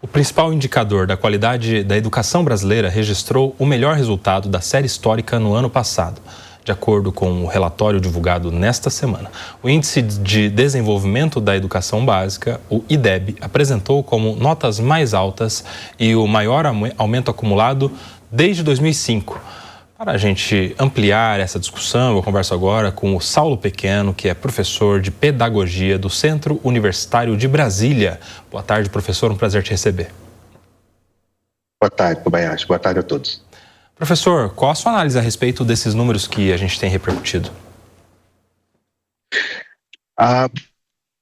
O principal indicador da qualidade da educação brasileira registrou o melhor resultado da série histórica no ano passado, de acordo com o relatório divulgado nesta semana. O Índice de Desenvolvimento da Educação Básica, o IDEB, apresentou como notas mais altas e o maior aumento acumulado desde 2005. Para a gente ampliar essa discussão, eu converso agora com o Saulo Pequeno, que é professor de Pedagogia do Centro Universitário de Brasília. Boa tarde, professor, um prazer te receber. Boa tarde, Kobayashi. Boa tarde a todos. Professor, qual a sua análise a respeito desses números que a gente tem repercutido?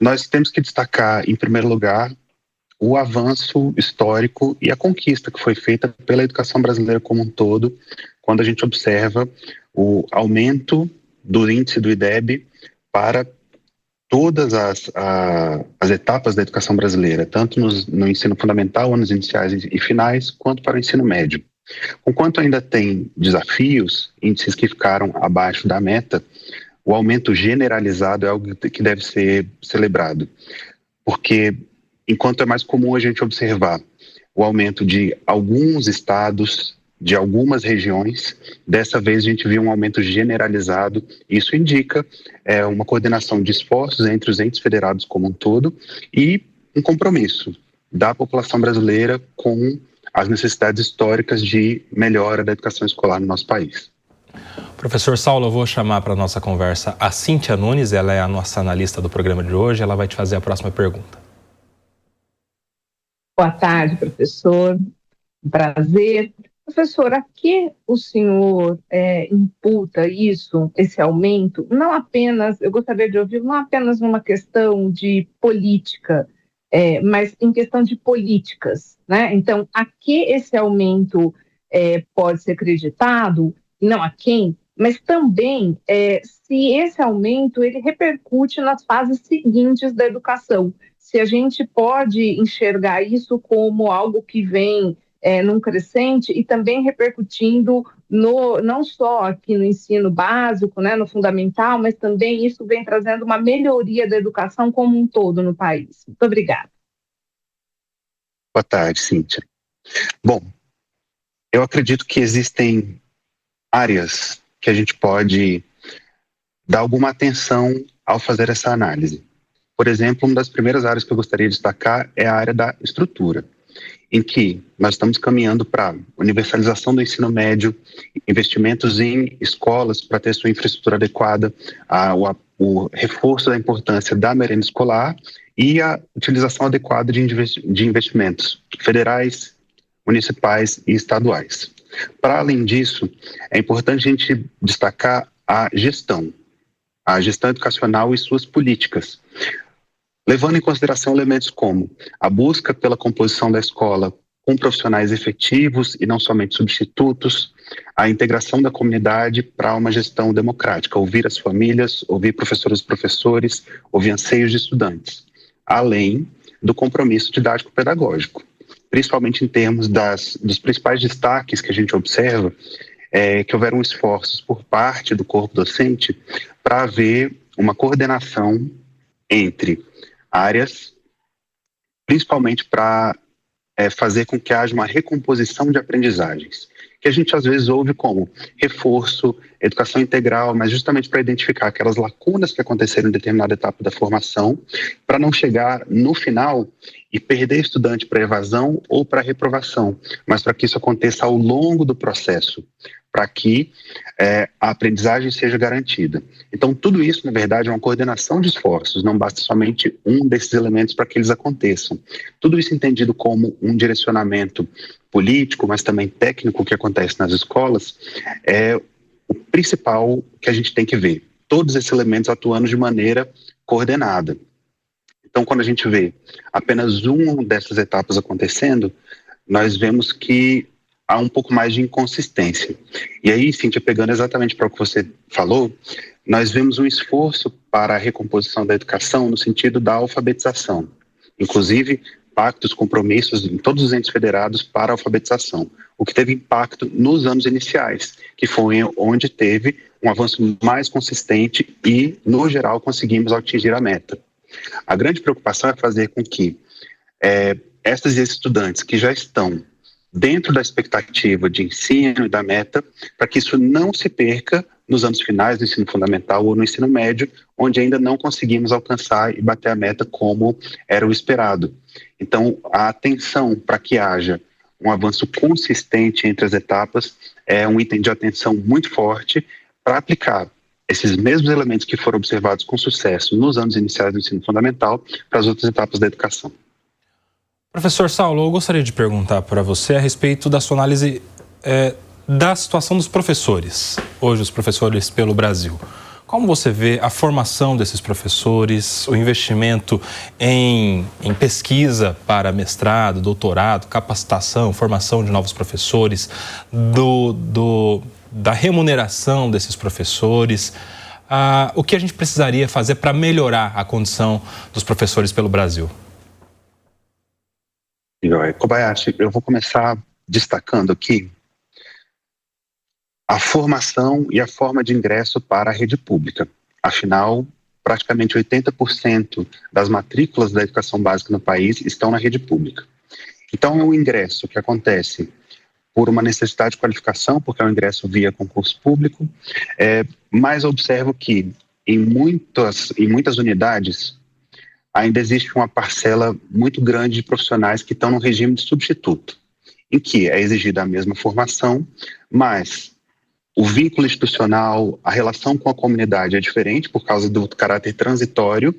Nós temos que destacar, em primeiro lugar, o avanço histórico e a conquista que foi feita pela educação brasileira como um todo, quando a gente observa o aumento do índice do IDEB para todas as etapas da educação brasileira, tanto no ensino fundamental, anos iniciais e finais, quanto para o ensino médio. Enquanto ainda tem desafios, índices que ficaram abaixo da meta, o aumento generalizado é algo que deve ser celebrado, porque enquanto é mais comum a gente observar o aumento de alguns estados, de algumas regiões, dessa vez a gente viu um aumento generalizado. Isso indica uma coordenação de esforços entre os entes federados como um todo e um compromisso da população brasileira com as necessidades históricas de melhora da educação escolar no nosso país. Professor Saulo, eu vou chamar para a nossa conversa a Cíntia Nunes, ela é a nossa analista do programa de hoje, ela vai te fazer a próxima pergunta. Boa tarde, professor. Prazer. Professor, a que o senhor imputa esse aumento? Não apenas, eu gostaria de ouvir, não apenas numa questão de política, mas em questão de políticas, né? Então, a que esse aumento pode ser acreditado, não a quem, mas também se esse aumento ele repercute nas fases seguintes da educação. Se a gente pode enxergar isso como algo que vem num crescente e também repercutindo não só aqui no ensino básico, né, no fundamental, mas também isso vem trazendo uma melhoria da educação como um todo no país. Muito obrigada. Boa tarde, Cíntia. Bom, eu acredito que existem áreas que a gente pode dar alguma atenção ao fazer essa análise. Por exemplo, uma das primeiras áreas que eu gostaria de destacar é a área da estrutura, em que nós estamos caminhando para universalização do ensino médio, investimentos em escolas para ter sua infraestrutura adequada, o reforço da importância da merenda escolar e a utilização adequada de investimentos federais, municipais e estaduais. Para além disso, é importante a gente destacar a gestão educacional e suas políticas, levando em consideração elementos como a busca pela composição da escola com profissionais efetivos e não somente substitutos, a integração da comunidade para uma gestão democrática, ouvir as famílias, ouvir professoras e professores, ouvir anseios de estudantes, além do compromisso didático-pedagógico, principalmente em termos dos principais destaques que a gente observa, que houveram esforços por parte do corpo docente para haver uma coordenação entre áreas, principalmente para fazer com que haja uma recomposição de aprendizagens, que a gente às vezes ouve como reforço, educação integral, mas justamente para identificar aquelas lacunas que aconteceram em determinada etapa da formação, para não chegar no final e perder estudante para evasão ou para reprovação, mas para que isso aconteça ao longo do processo, para que a aprendizagem seja garantida. Então, tudo isso, na verdade, é uma coordenação de esforços, não basta somente um desses elementos para que eles aconteçam. Tudo isso entendido como um direcionamento político, mas também técnico que acontece nas escolas, é o principal que a gente tem que ver. Todos esses elementos atuando de maneira coordenada. Então, quando a gente vê apenas uma dessas etapas acontecendo, nós vemos que há um pouco mais de inconsistência. E aí, Cíntia, pegando exatamente para o que você falou, nós vemos um esforço para a recomposição da educação no sentido da alfabetização. Inclusive, pactos, compromissos em todos os entes federados para a alfabetização, o que teve impacto nos anos iniciais, que foi onde teve um avanço mais consistente e, no geral, conseguimos atingir a meta. A grande preocupação é fazer com que essas estudantes que já estão dentro da expectativa de ensino e da meta, para que isso não se perca nos anos finais do ensino fundamental ou no ensino médio, onde ainda não conseguimos alcançar e bater a meta como era o esperado. Então, a atenção para que haja um avanço consistente entre as etapas é um item de atenção muito forte para aplicar esses mesmos elementos que foram observados com sucesso nos anos iniciais do ensino fundamental para as outras etapas da educação. Professor Saulo, eu gostaria de perguntar para você a respeito da sua análise da situação dos professores, hoje os professores pelo Brasil. Como você vê a formação desses professores, o investimento em pesquisa para mestrado, doutorado, capacitação, formação de novos professores, da remuneração desses professores, o que a gente precisaria fazer para melhorar a condição dos professores pelo Brasil? Kobayashi, eu vou começar destacando aqui a formação e a forma de ingresso para a rede pública. Afinal, praticamente 80% das matrículas da educação básica no país estão na rede pública. Então, é um ingresso que acontece por uma necessidade de qualificação, porque é um ingresso via concurso público, mas observo que em muitas unidades ainda existe uma parcela muito grande de profissionais que estão no regime de substituto, em que é exigida a mesma formação, mas o vínculo institucional, a relação com a comunidade é diferente por causa do caráter transitório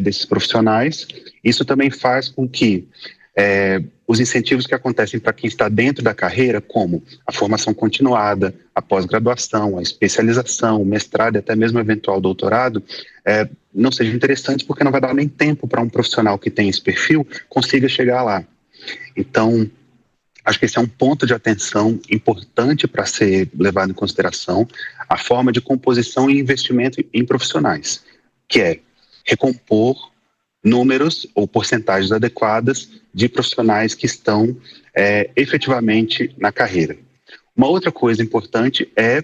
desses profissionais. Isso também faz com que os incentivos que acontecem para quem está dentro da carreira, como a formação continuada, a pós-graduação, a especialização, o mestrado e até mesmo o eventual doutorado, não sejam interessantes porque não vai dar nem tempo para um profissional que tem esse perfil consiga chegar lá. Então, acho que esse é um ponto de atenção importante para ser levado em consideração, a forma de composição e investimento em profissionais, que é recompor números ou porcentagens adequadas de profissionais que estão efetivamente na carreira. Uma outra coisa importante é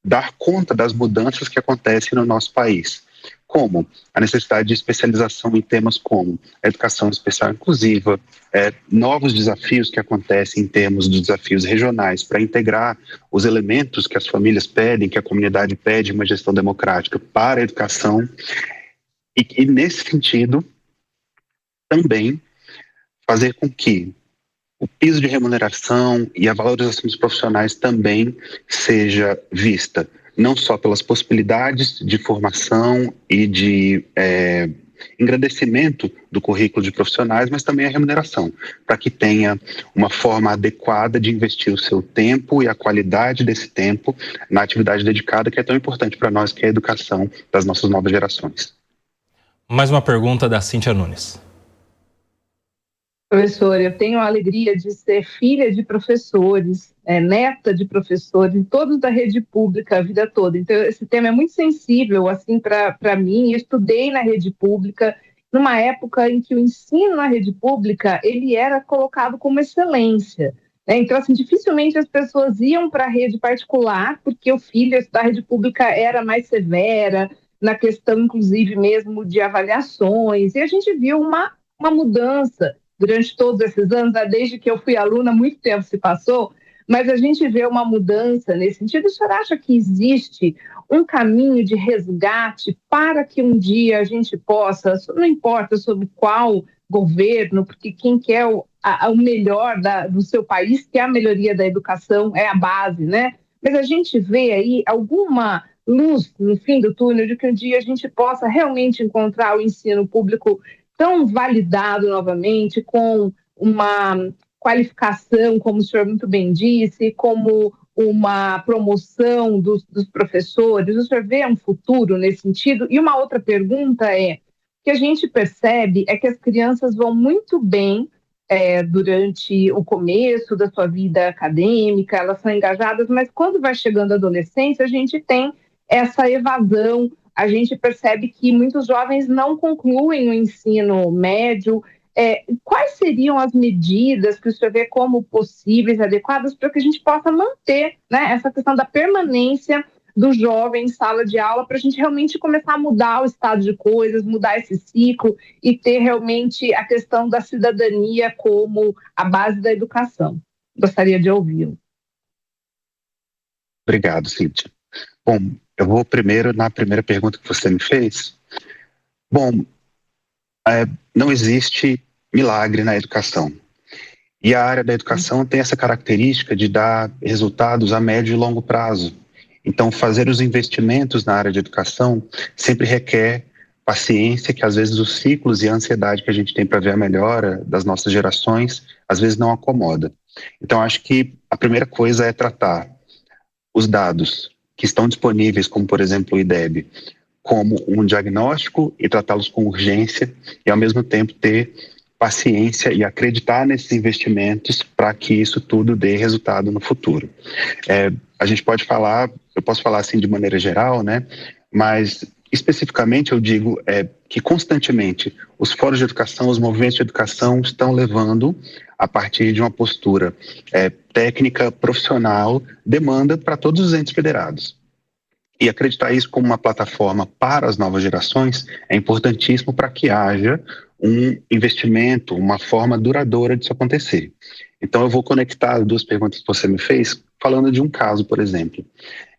dar conta das mudanças que acontecem no nosso país, como a necessidade de especialização em temas como educação especial inclusiva, novos desafios que acontecem em termos de desafios regionais para integrar os elementos que as famílias pedem, que a comunidade pede, uma gestão democrática para a educação. E nesse sentido, também fazer com que o piso de remuneração e a valorização dos profissionais também seja vista, não só pelas possibilidades de formação e de engrandecimento do currículo de profissionais, mas também a remuneração, para que tenha uma forma adequada de investir o seu tempo e a qualidade desse tempo na atividade dedicada, que é tão importante para nós, que é a educação das nossas novas gerações. Mais uma pergunta da Cíntia Nunes. Professor, eu tenho a alegria de ser filha de professores, neta de professores, todos da rede pública a vida toda. Então, esse tema é muito sensível assim, para mim. Eu estudei na rede pública, numa época em que o ensino na rede pública ele era colocado como excelência. Então, assim, dificilmente as pessoas iam para a rede particular, porque o filho da rede pública era mais severa, na questão, inclusive, mesmo de avaliações. E a gente viu uma mudança durante todos esses anos, desde que eu fui aluna, muito tempo se passou, mas a gente vê uma mudança nesse sentido. O senhor acha que existe um caminho de resgate para que um dia a gente possa, não importa sobre qual governo, porque quem quer o melhor do seu país, que é a melhoria da educação, é a base, né? Mas a gente vê aí alguma luz no fim do túnel de que um dia a gente possa realmente encontrar o ensino público tão validado novamente, com uma qualificação, como o senhor muito bem disse, como uma promoção dos professores. O senhor vê um futuro nesse sentido? E uma outra pergunta que a gente percebe é que as crianças vão muito bem durante o começo da sua vida acadêmica, elas são engajadas, mas quando vai chegando a adolescência, a gente tem essa evasão, a gente percebe que muitos jovens não concluem o ensino médio. Quais seriam as medidas que o senhor vê como possíveis, adequadas, para que a gente possa manter, né, essa questão da permanência do jovem em sala de aula, para a gente realmente começar a mudar o estado de coisas, mudar esse ciclo e ter realmente a questão da cidadania como a base da educação. Gostaria de ouvi-lo. Obrigado, Cíntia. Bom, eu vou primeiro na primeira pergunta que você me fez. Bom, não existe milagre na educação. E a área da educação tem essa característica de dar resultados a médio e longo prazo. Então, fazer os investimentos na área de educação sempre requer paciência, que às vezes os ciclos e a ansiedade que a gente tem para ver a melhora das nossas gerações, às vezes não acomoda. Então, acho que a primeira coisa é tratar os dados que estão disponíveis, como por exemplo o IDEB, como um diagnóstico e tratá-los com urgência e ao mesmo tempo ter paciência e acreditar nesses investimentos para que isso tudo dê resultado no futuro. A gente pode falar, eu posso falar assim de maneira geral, né? Mas especificamente eu digo que constantemente os fóruns de educação, os movimentos de educação estão levando a partir de uma postura técnica, profissional, demanda para todos os entes federados. E acreditar isso como uma plataforma para as novas gerações é importantíssimo para que haja um investimento, uma forma duradoura disso acontecer. Então eu vou conectar as duas perguntas que você me fez falando de um caso, por exemplo.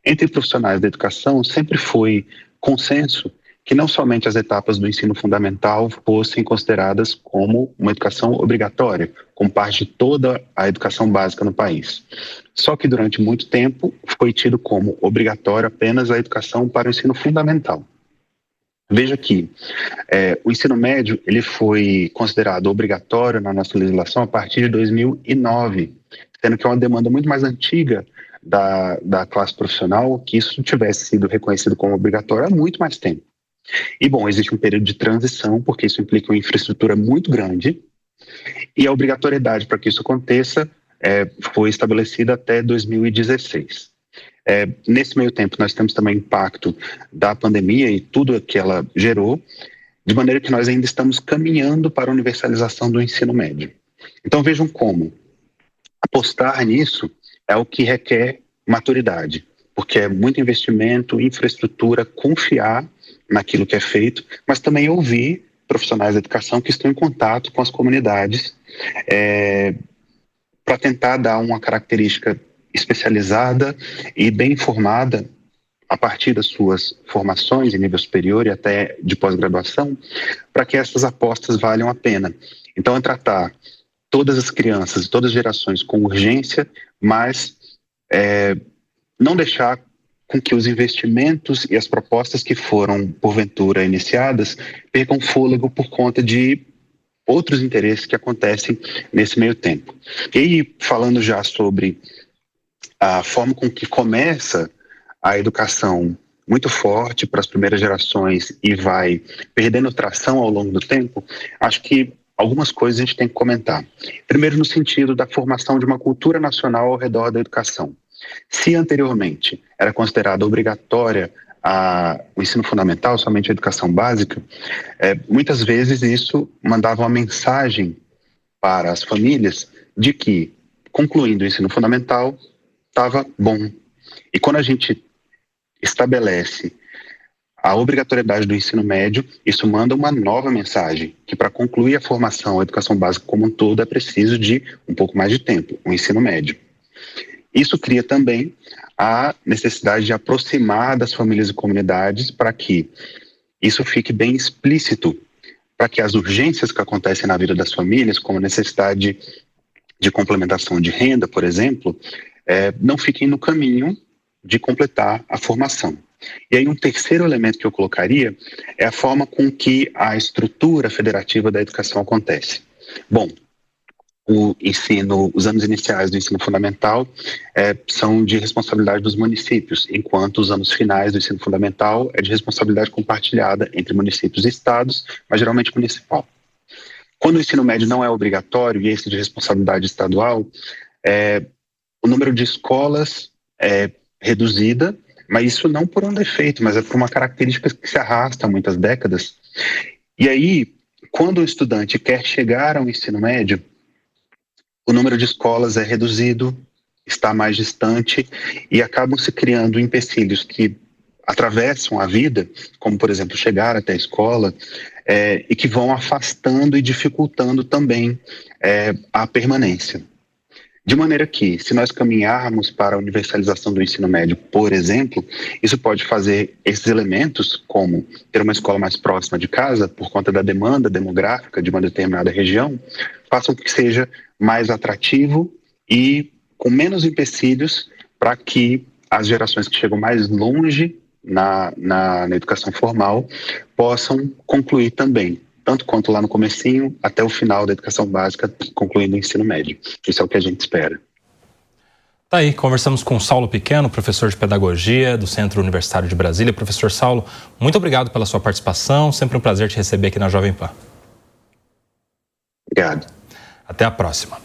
Entre profissionais da educação sempre foi consenso que não somente as etapas do ensino fundamental fossem consideradas como uma educação obrigatória, como parte de toda a educação básica no país. Só que durante muito tempo foi tido como obrigatório apenas a educação para o ensino fundamental. Veja que o ensino médio ele foi considerado obrigatório na nossa legislação a partir de 2009, sendo que é uma demanda muito mais antiga da classe profissional que isso tivesse sido reconhecido como obrigatório há muito mais tempo. E, bom, existe um período de transição, porque isso implica uma infraestrutura muito grande, e a obrigatoriedade para que isso aconteça foi estabelecida até 2016. Nesse meio tempo, nós temos também o impacto da pandemia e tudo que ela gerou, de maneira que nós ainda estamos caminhando para a universalização do ensino médio. Então, vejam como apostar nisso é o que requer maturidade, porque é muito investimento, infraestrutura, confiar naquilo que é feito, mas também ouvir profissionais da educação que estão em contato com as comunidades para tentar dar uma característica especializada e bem informada a partir das suas formações em nível superior e até de pós-graduação, para que essas apostas valham a pena. Então, é tratar todas as crianças, todas as gerações com urgência, mas não deixar com que os investimentos e as propostas que foram, porventura, iniciadas percam fôlego por conta de outros interesses que acontecem nesse meio tempo. E aí, falando já sobre a forma com que começa a educação muito forte para as primeiras gerações e vai perdendo tração ao longo do tempo, acho que algumas coisas a gente tem que comentar. Primeiro, no sentido da formação de uma cultura nacional ao redor da educação. Se anteriormente era considerada obrigatória o ensino fundamental, somente a educação básica, muitas vezes isso mandava uma mensagem para as famílias de que, concluindo o ensino fundamental, estava bom. E quando a gente estabelece a obrigatoriedade do ensino médio, isso manda uma nova mensagem, que para concluir a formação, a educação básica como um todo, é preciso de um pouco mais de tempo, o ensino médio. Isso cria também a necessidade de aproximar das famílias e comunidades para que isso fique bem explícito, para que as urgências que acontecem na vida das famílias, como a necessidade de complementação de renda, por exemplo, não fiquem no caminho de completar a formação. E aí um terceiro elemento que eu colocaria é a forma com que a estrutura federativa da educação acontece. Bom, os anos iniciais do ensino fundamental são de responsabilidade dos municípios, enquanto os anos finais do ensino fundamental é de responsabilidade compartilhada entre municípios e estados, mas geralmente municipal. Quando o ensino médio não é obrigatório, e esse de responsabilidade estadual, o número de escolas é reduzida, mas isso não por um defeito, mas é por uma característica que se arrasta há muitas décadas. E aí, quando o estudante quer chegar ao ensino médio, o número de escolas é reduzido, está mais distante e acabam se criando empecilhos que atravessam a vida, como, por exemplo, chegar até a escola, e que vão afastando e dificultando também a permanência. De maneira que, se nós caminharmos para a universalização do ensino médio, por exemplo, isso pode fazer esses elementos, como ter uma escola mais próxima de casa, por conta da demanda demográfica de uma determinada região, façam com que seja mais atrativo e com menos empecilhos para que as gerações que chegam mais longe na educação formal possam concluir também, tanto quanto lá no comecinho, até o final da educação básica, concluindo o ensino médio. Isso é o que a gente espera. Tá aí, conversamos com Saulo Pequeno, professor de Pedagogia do Centro Universitário de Brasília. Professor Saulo, muito obrigado pela sua participação, sempre um prazer te receber aqui na Jovem Pan. Obrigado. Até a próxima.